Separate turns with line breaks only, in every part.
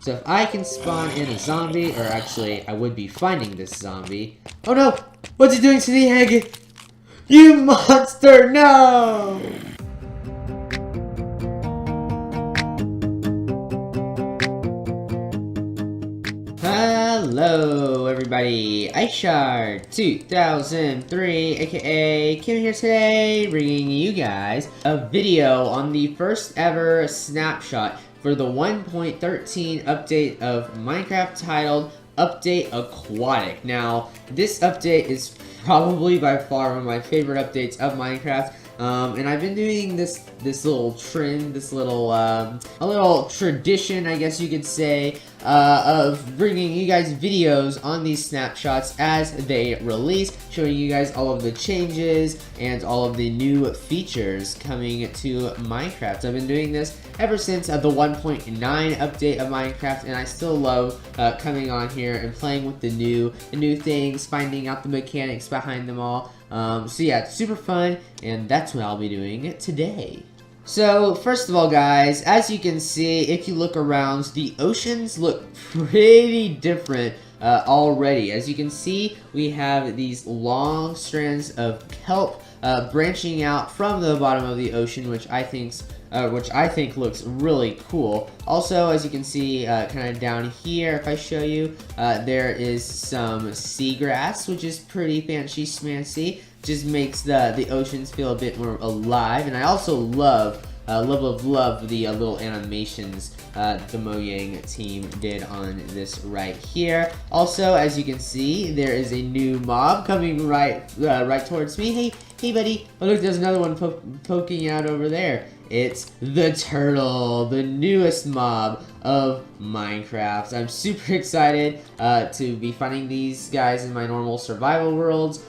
So if I can spawn in a zombie, or actually I would be finding this zombie. Oh no! What's he doing to the egg? You monster! No! Hello everybody, iShard 2003 aka Kim here today, bringing you guys a video on the first ever snapshot for the 1.13 update of Minecraft titled Update Aquatic. Now, this update is probably by far one of my favorite updates of Minecraft. And I've been doing this little trend, this little, a little tradition, I guess you could say, of bringing you guys videos on these snapshots as they release, showing you guys all of the changes and all of the new features coming to Minecraft. I've been doing this ever since the 1.9 update of Minecraft, and I still love coming on here and playing with the new things, finding out the mechanics behind them all. So yeah, it's super fun, and that's what I'll be doing today. So, first of all, guys, as you can see, if you look around, the oceans look pretty different already. As you can see, we have these long strands of kelp branching out from the bottom of the ocean, which I think looks really cool. Also, as you can see, kind of down here, if I show you, there is some seagrass, which is pretty fancy schmancy. Just makes the oceans feel a bit more alive. And I also love the little animations the Mojang team did on this right here. Also, as you can see, there is a new mob coming right towards me. Hey buddy, oh look, there's another one poking out over there. It's the turtle, the newest mob of Minecraft. I'm super excited to be finding these guys in my normal survival worlds.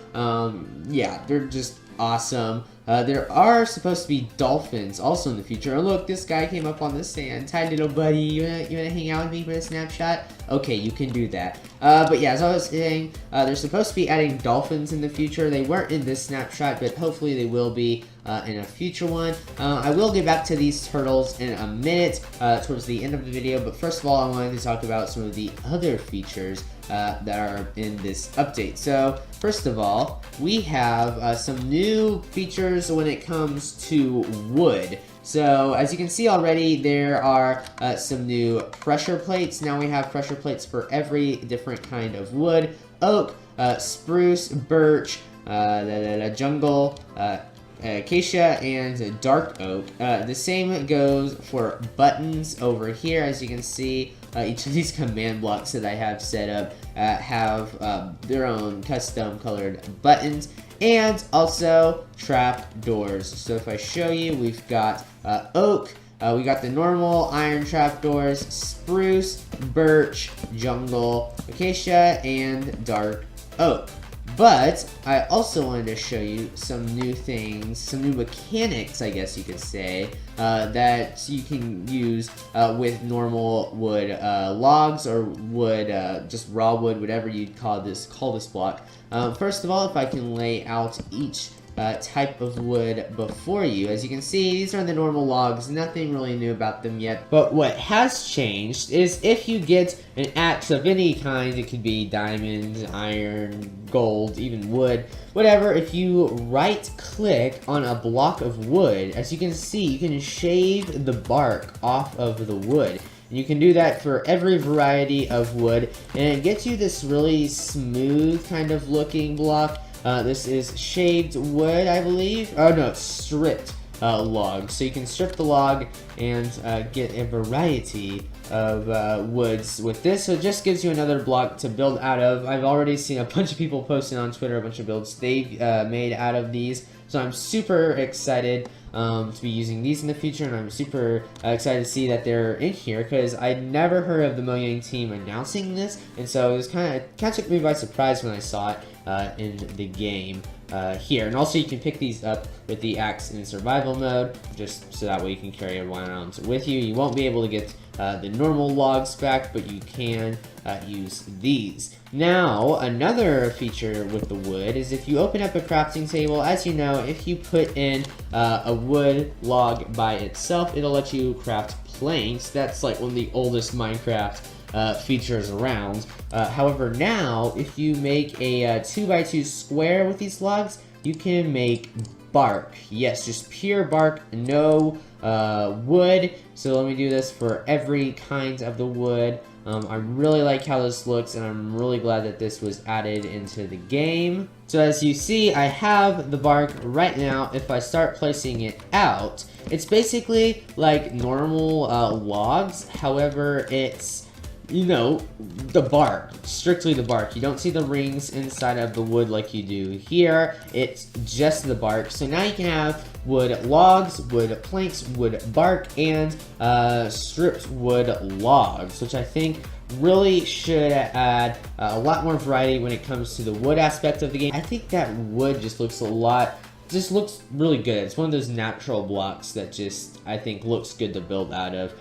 Yeah, they're just awesome. There are supposed to be dolphins also in the future. Oh look, this guy came up on the sand. Hi little buddy, you wanna hang out with me for a snapshot? Okay, you can do that. But yeah, as I was saying, they're supposed to be adding dolphins in the future. They weren't in this snapshot, but hopefully they will be in a future one. I will get back to these turtles in a minute, towards the end of the video, but first of all, I wanted to talk about some of the other features that are in this update. So, first of all, we have some new features when it comes to wood. So, as you can see already, there are some new pressure plates. Now we have pressure plates for every different kind of wood. Oak, spruce, birch, jungle, acacia, and dark oak. The same goes for buttons over here. As you can see, each of these command blocks that I have set up have their own custom colored buttons, and also trap doors. So if I show you, we've got oak, we got the normal iron trap doors, spruce, birch, jungle, acacia, and dark oak. But I also wanted to show you some new things, some new mechanics, I guess you could say, that you can use with normal wood logs, or wood, just raw wood, whatever you'd call this block. First of all, if I can lay out each type of wood before you. As you can see, these are the normal logs, nothing really new about them yet. But what has changed is if you get an axe of any kind, it could be diamond, iron, gold, even wood, whatever, if you right click on a block of wood, as you can see, you can shave the bark off of the wood. And you can do that for every variety of wood, and it gets you this really smooth kind of looking block. This is shaved wood, I believe. Oh no, it's stripped log. So you can strip the log and get a variety of woods with this. So it just gives you another block to build out of. I've already seen a bunch of people posting on Twitter a bunch of builds they've made out of these. So I'm super excited to be using these in the future, and I'm super excited to see that they're in here, because I'd never heard of the Mojang team announcing this, and so it was kind of took me by surprise when I saw it. in the game here. And also you can pick these up with the axe in survival mode, just so that way you can carry it around with you. You won't be able to get the normal logs back, but you can use these. Now, another feature with the wood is if you open up a crafting table, as you know, if you put in a wood log by itself, it'll let you craft planks. That's like one of the oldest Minecraft features around. However, now, if you make a 2x2 square with these logs, you can make bark. Yes, just pure bark, no wood. So let me do this for every kind of the wood. I really like how this looks, and I'm really glad that this was added into the game. So as you see, I have the bark right now. If I start placing it out, it's basically like normal logs. However, it's, you know, the bark, strictly the bark. You don't see the rings inside of the wood like you do here. It's just the bark. So now you can have wood logs, wood planks, wood bark, and stripped wood logs, which I think really should add a lot more variety when it comes to the wood aspect of the game. I think that wood just looks looks really good. It's one of those natural blocks that just, I think, looks good to build out of.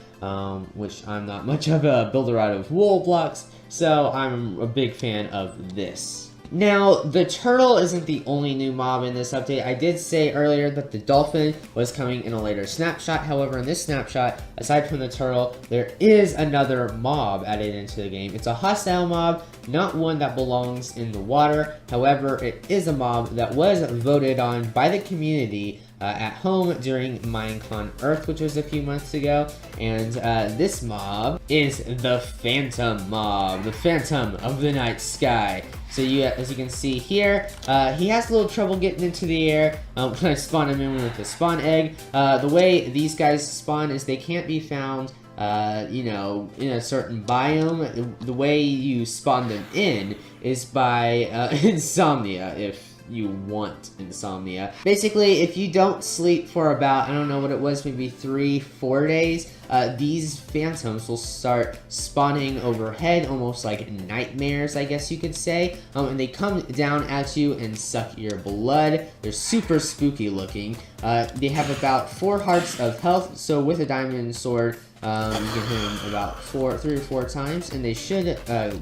Which I'm not much of a builder out of wool blocks, so I'm a big fan of this. Now, the turtle isn't the only new mob in this update. I did say earlier that the dolphin was coming in a later snapshot. However, in this snapshot, aside from the turtle, there is another mob added into the game. It's a hostile mob, not one that belongs in the water. However, it is a mob that was voted on by the community at home during Minecon Earth, which was a few months ago. And this mob is the Phantom mob, the Phantom of the Night Sky. So as you can see here, he has a little trouble getting into the air when I spawn him in with the spawn egg. The way these guys spawn is they can't be found you know, in a certain biome. The way you spawn them in is by insomnia, if you want insomnia. Basically, if you don't sleep for about, I don't know what it was, maybe 3-4 days, these phantoms will start spawning overhead, almost like nightmares, I guess you could say. And they come down at you and suck your blood. They're super spooky looking. They have about 4 hearts of health, so with a diamond sword, you can hit them about 3 or 4 times, and they should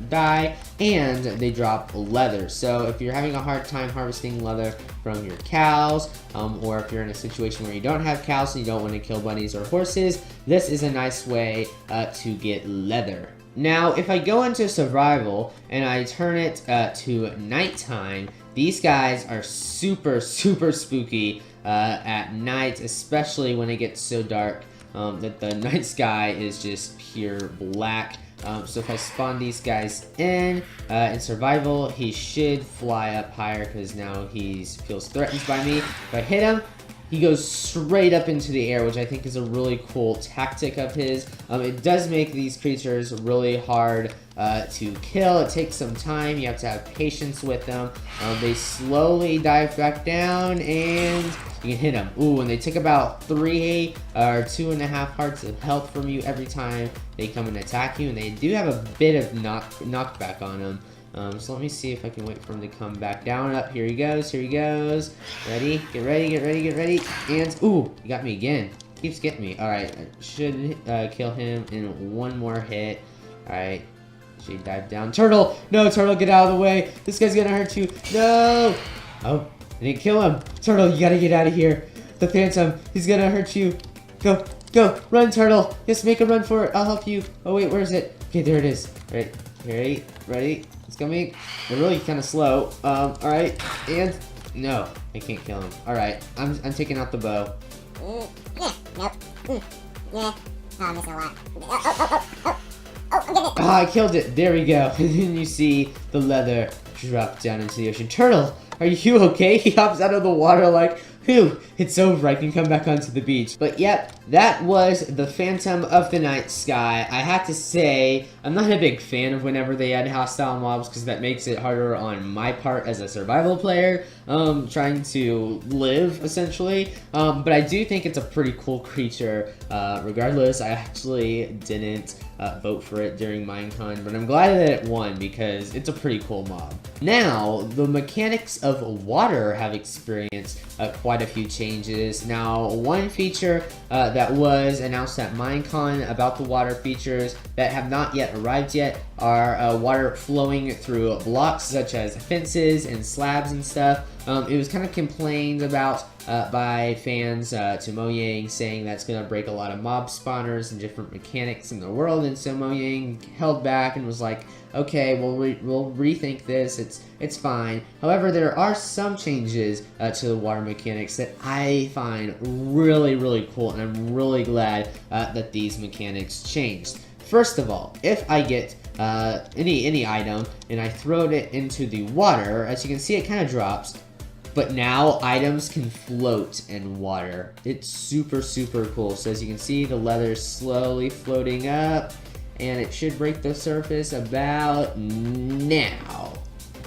die, and they drop leather. So if you're having a hard time harvesting leather from your cows, or if you're in a situation where you don't have cows and you don't want to kill bunnies or horses, this is a nice way to get leather. Now, if I go into survival and I turn it to nighttime, these guys are super spooky at night, especially when it gets so dark that the night sky is just pure black. So if I spawn these guys in survival, he should fly up higher because now he feels threatened by me. If I hit him, he goes straight up into the air, which I think is a really cool tactic of his. It does make these creatures really hard to kill. It takes some time. You have to have patience with them. They slowly dive back down, and you can hit them. Ooh, and they take about 3 or 2.5 hearts of health from you every time they come and attack you, and they do have a bit of knockback on them. So let me see if I can wait for him to come back down. Up, here he goes, here he goes. Ready, get ready, get ready, get ready. And, ooh, he got me again. Keeps getting me. Alright, I should kill him in 1 more hit. Alright, should dive down. Turtle! No, Turtle, get out of the way. This guy's gonna hurt you. No! Oh, I didn't kill him. Turtle, you gotta get out of here. The Phantom, he's gonna hurt you. Go, go, run, Turtle. Just make a run for it. I'll help you. Oh, wait, where is it? Okay, there it is. Alright, ready, ready. It's coming. They're really kind of slow. Alright, and no, I can't kill him. Alright, I'm taking out the bow.
Yeah, nope. Yeah. Oh, I'm missing a lot. I'm getting it.
Ah, I killed it. There we go. And then you see the leather drop down into the ocean. Turtle, are you okay? He hops out of the water like, phew, it's over, I can come back onto the beach. But yep, that was the Phantom of the Night Sky. I have to say, I'm not a big fan of whenever they add hostile mobs, because that makes it harder on my part as a survival player, trying to live, essentially. But I do think it's a pretty cool creature Regardless, I actually didn't vote for it during Minecon, but I'm glad that it won because it's a pretty cool mob. Now, the mechanics of water have experienced quite a few changes. Now, one feature that was announced at Minecon about the water features that have not yet arrived yet are water flowing through blocks such as fences and slabs and stuff. It was kind of complained about by fans to Mojang, saying that's going to break a lot of mob spawners and different mechanics in the world, and so Mojang held back and was like, okay, we'll rethink this, it's fine. However, there are some changes to the water mechanics that I find really, really cool, and I'm really glad that these mechanics changed. First of all, if I get any item and I throw it into the water, as you can see, it kind of drops. But now items can float in water. It's super, super cool. So as you can see, the leather's slowly floating up, and it should break the surface about now.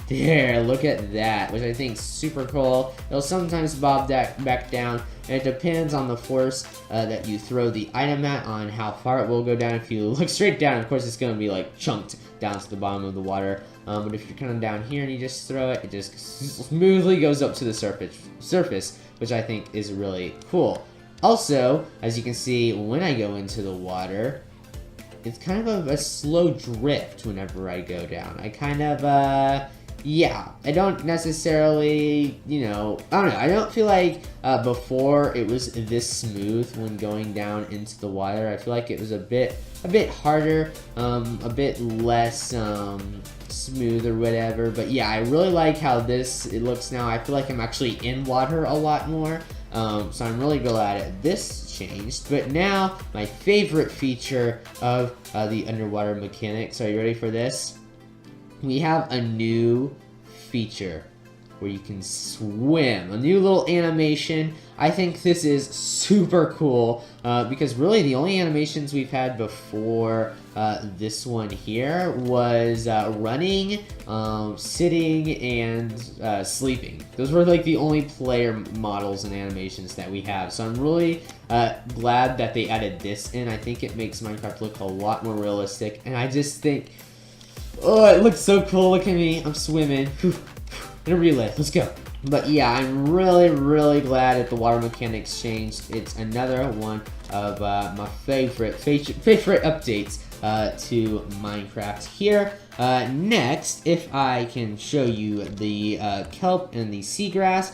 There, look at that, which I think is super cool. It'll sometimes bob back down, and it depends on the force that you throw the item at on how far it will go down. If you look straight down, of course, it's going to be like chunked down to the bottom of the water. But if you're kind of down here and you just throw it, it just smoothly goes up to the surface, which I think is really cool. Also, as you can see, when I go into the water, it's kind of a slow drift whenever I go down. I kind of, yeah, I don't necessarily, I don't know. I don't feel like before it was this smooth when going down into the water. I feel like it was a bit harder, a bit less smooth or whatever. But yeah, I really like how it looks now. I feel like I'm actually in water a lot more. So I'm really glad this changed. But now, my favorite feature of the underwater mechanics. Are you ready for this? We have a new feature where you can swim. A new little animation. I think this is super cool because really the only animations we've had before this one here was running, sitting, and sleeping. Those were like the only player models and animations that we have. So I'm really glad that they added this in. I think it makes Minecraft look a lot more realistic, and I just think, oh, it looks so cool. Look at me, I'm swimming. In a relay, let's go. But yeah, I'm really, really glad that the water mechanics changed. It's another one of my favorite updates to Minecraft here. Next, if I can show you the kelp and the seagrass.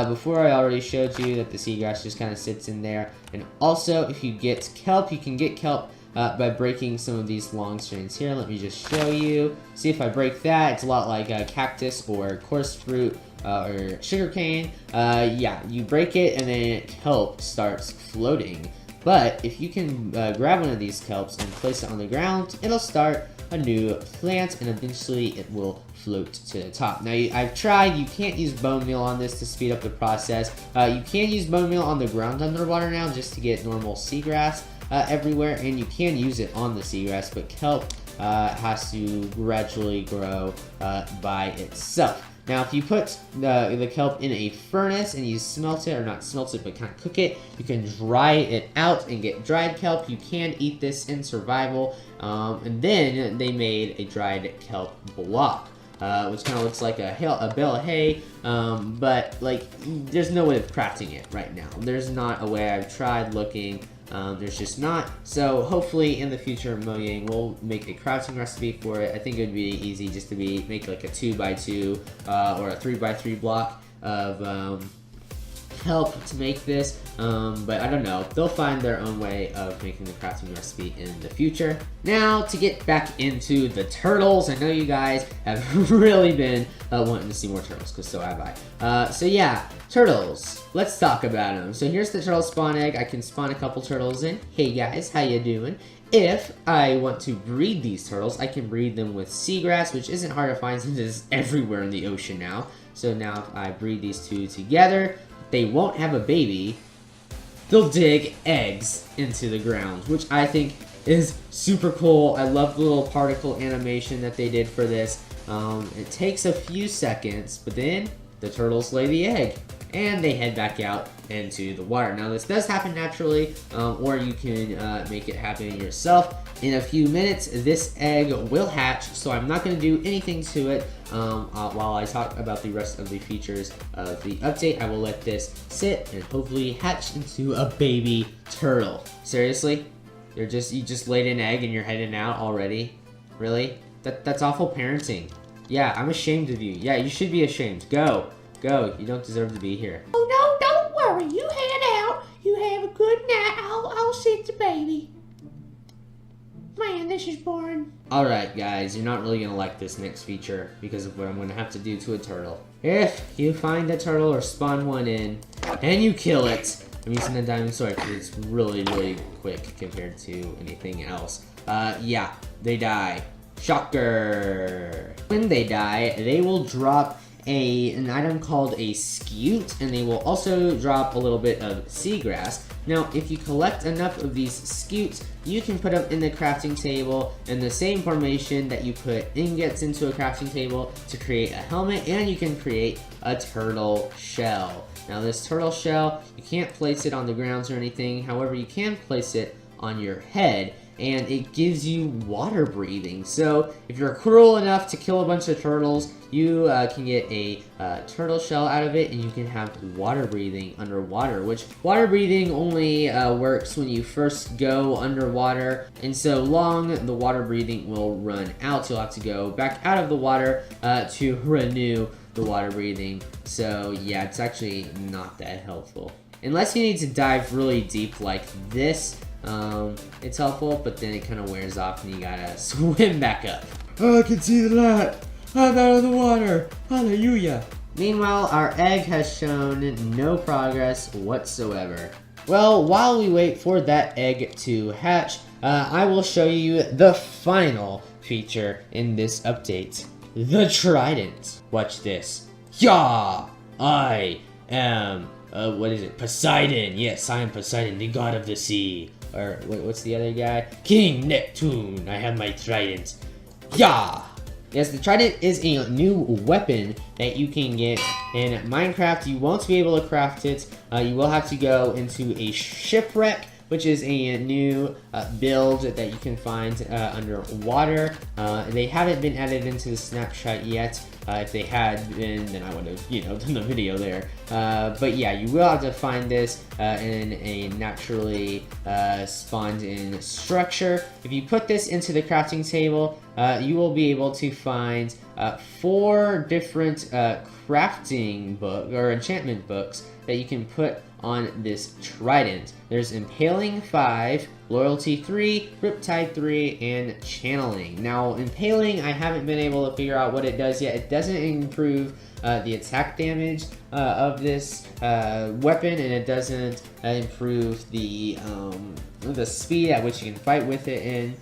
Before I already showed you that the seagrass just kind of sits in there. And also, if you get kelp, you can get kelp by breaking some of these long strands here. Let me just show you. See, if I break that, it's a lot like a cactus or coarse fruit or sugarcane. Yeah, you break it and then kelp starts floating. But if you can grab one of these kelps and place it on the ground, it'll start a new plant, and eventually it will float to the top. Now, I've tried, you can't use bone meal on this to speed up the process. You can use bone meal on the ground underwater now just to get normal seagrass everywhere, and you can use it on the seagrass, but kelp has to gradually grow by itself. Now, if you put the kelp in a furnace and you smelt it, or not smelt it, but kind of cook it, you can dry it out and get dried kelp. You can eat this in survival. And then they made a dried kelp block, which kind of looks like a bale of hay, but like there's no way of crafting it right now. There's not a way. I've tried looking. There's just not. So hopefully in the future, Mojang will make a crafting recipe for it. I think it would be easy just to make like a 2x2 or a 3x3 block of kelp to make this. But I don't know. They'll find their own way of making the crafting recipe in the future. Now, to get back into the turtles, I know you guys have really been wanting to see more turtles, because so have I. So yeah, turtles. Let's talk about them. So here's the turtle spawn egg. I can spawn a couple turtles in. Hey guys, how you doing? If I want to breed these turtles, I can breed them with seagrass, which isn't hard to find since it's everywhere in the ocean now. So now if I breed these two together, they won't have a baby. They'll dig eggs into the ground, which I think is super cool. I love the little particle animation that they did for this. It takes a few seconds, but then the turtles lay the egg, and they head back out into the water. Now this does happen naturally, or you can make it happen yourself. In a few minutes, this egg will hatch, so I'm not going to do anything to it. While I talk about the rest of the features of the update, I will let this sit and hopefully hatch into a baby turtle. Seriously? You just laid an egg and you're heading out already? Really? That's awful parenting. Yeah, I'm ashamed of you. Yeah, you should be ashamed. Go. Go. You don't deserve to be here.
Oh no, don't worry. You head out. You have a good night. I'll sit the baby. Man, this is boring.
Alright guys, you're not really going to like this next feature because of what I'm going to have to do to a turtle. If you find a turtle or spawn one in, and you kill it, I'm using a diamond sword because it's really, really quick compared to anything else. Yeah, they die. Shocker! When they die, they will drop an item called a scute, and they will also drop a little bit of seagrass. Now, if you collect enough of these scutes, you can put them in the crafting table in the same formation that you put ingots into a crafting table to create a helmet, and you can create a turtle shell. Now, this turtle shell, you can't place it on the grounds or anything, however, you can place it on your head, and it gives you water breathing. So if you're cruel enough to kill a bunch of turtles, you can get a turtle shell out of it, and you can have water breathing underwater, which water breathing only works when you first go underwater, and so long the water breathing will run out. You'll have to go back out of the water to renew the water breathing. So yeah, it's actually not that helpful. Unless you need to dive really deep like this, it's helpful, but then it kind of wears off and you gotta swim back up. Oh, I can see the light. I'm out of the water. Hallelujah. Meanwhile, our egg has shown no progress whatsoever. Well, while we wait for that egg to hatch, I will show you the final feature in this update. The Trident. Watch this. Yeah! I am, what is it? Poseidon. Yes, I am Poseidon, the god of the sea. Or, what's the other guy? King Neptune. I have my trident. Yeah! Yes, the Trident is a new weapon that you can get in Minecraft. You won't be able to craft it. You will have to go into a shipwreck, which is a new build that you can find underwater. They haven't been added into the Snapshot yet. If they had been, then I would have, done the video there. But yeah, you will have to find this in a naturally spawned-in structure. If you put this into the crafting table, you will be able to find 4 different crafting book or enchantment books that you can put on this Trident. There's Impaling 5, Loyalty 3, Riptide 3, and Channeling. Now, Impaling, I haven't been able to figure out what it does yet. It doesn't improve the attack damage of this weapon, and it doesn't improve the speed at which you can fight with it in.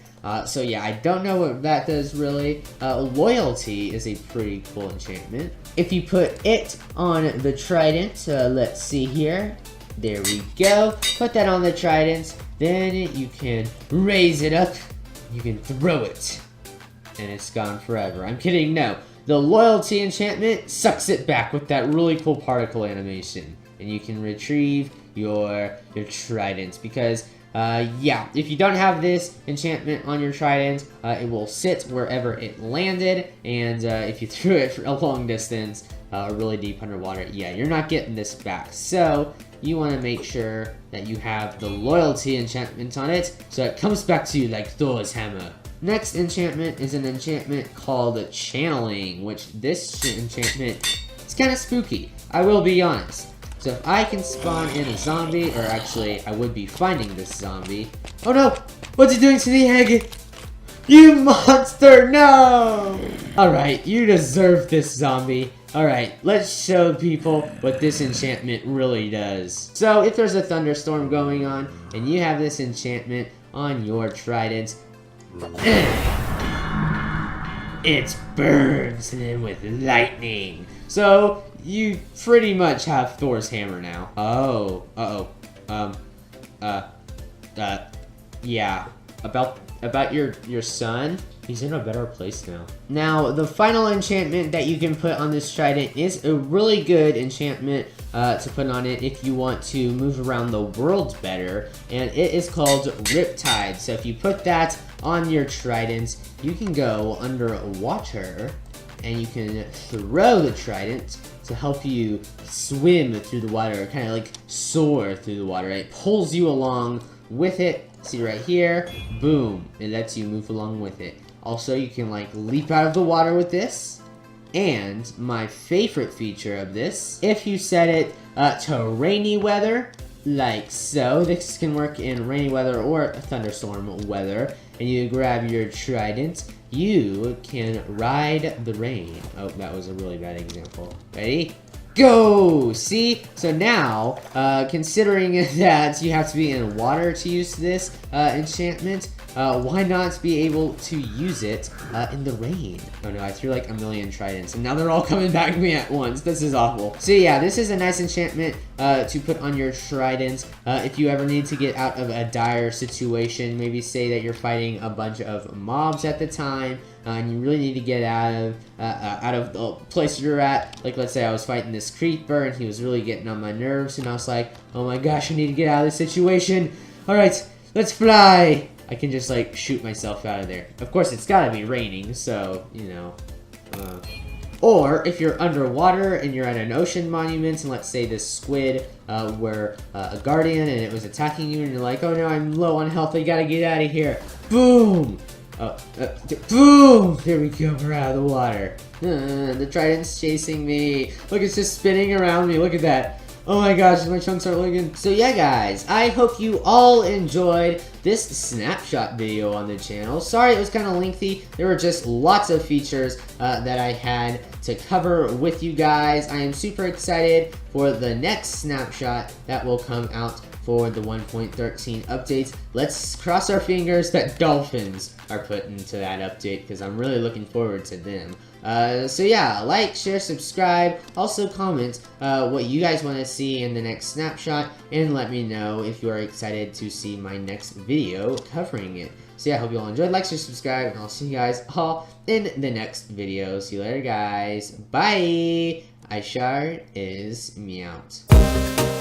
So yeah, I don't know what that does really. Loyalty is a pretty cool enchantment. If you put it on the Trident, let's see here. There we go. Put that on the Trident. Then you can raise it up. You can throw it. And it's gone forever. I'm kidding, no. The Loyalty enchantment sucks it back with that really cool particle animation. And you can retrieve your Trident because yeah, if you don't have this enchantment on your Trident, it will sit wherever it landed, and if you threw it for a long distance, really deep underwater, yeah, you're not getting this back. So you want to make sure that you have the Loyalty enchantment on it, so it comes back to you like Thor's hammer. Next enchantment is an enchantment called Channeling, which this enchantment is kind of spooky, I will be honest. So if I can spawn in a zombie, or actually, I would be finding this zombie. Oh no! What's he doing to the egg? You monster! No! Alright, you deserve this zombie. Alright, let's show people what this enchantment really does. So if there's a thunderstorm going on, and you have this enchantment on your Trident, it burns them with lightning. So you pretty much have Thor's hammer now. Oh, yeah. about your son. He's in a better place now. Now, the final enchantment that you can put on this trident is a really good enchantment to put on it if you want to move around the world better, and it is called Riptide. So if you put that on your trident, you can go underwater, and you can throw the trident to help you swim through the water, kind of like soar through the water. It pulls you along with it. See right here, boom, it lets you move along with it. Also, you can like leap out of the water with this. And my favorite feature of this, if you set it to rainy weather, like so, this can work in rainy weather or thunderstorm weather, and you grab your trident, you can ride the rain. Oh, that was a really bad example. Ready? Go! See? So now, considering that you have to be in water to use this enchantment, why not be able to use it in the rain? Oh no, I threw like a million tridents, and now they're all coming back to me at once. This is awful. So yeah, this is a nice enchantment to put on your trident. If you ever need to get out of a dire situation, maybe say that you're fighting a bunch of mobs at the time, and you really need to get out of the place you're at. Like, let's say I was fighting this creeper, and he was really getting on my nerves, and I was like, oh my gosh, I need to get out of this situation. Alright, let's fly! I can just, like, shoot myself out of there. Of course, it's gotta be raining, so, you know. Or, if you're underwater and you're at an ocean monument, and let's say this squid were a guardian and it was attacking you, and you're like, oh no, I'm low on health, I gotta get out of here. Boom! Boom! There we go, we're out of the water. The trident's chasing me. Look, it's just spinning around me, look at that. Oh my gosh, my chunks are looking. So yeah, guys, I hope you all enjoyed this snapshot video on the channel. Sorry it was kind of lengthy. There were just lots of features that I had to cover with you guys. I am super excited for the next snapshot that will come out for the 1.13 updates. Let's cross our fingers that dolphins are put into that update, because I'm really looking forward to them. So yeah, like, share, subscribe, also comment what you guys want to see in the next snapshot, and let me know if you are excited to see my next video covering it. So yeah, I hope you all enjoyed. Like, share, subscribe, and I'll see you guys all in the next video. See you later, guys. Bye! iShard is me out.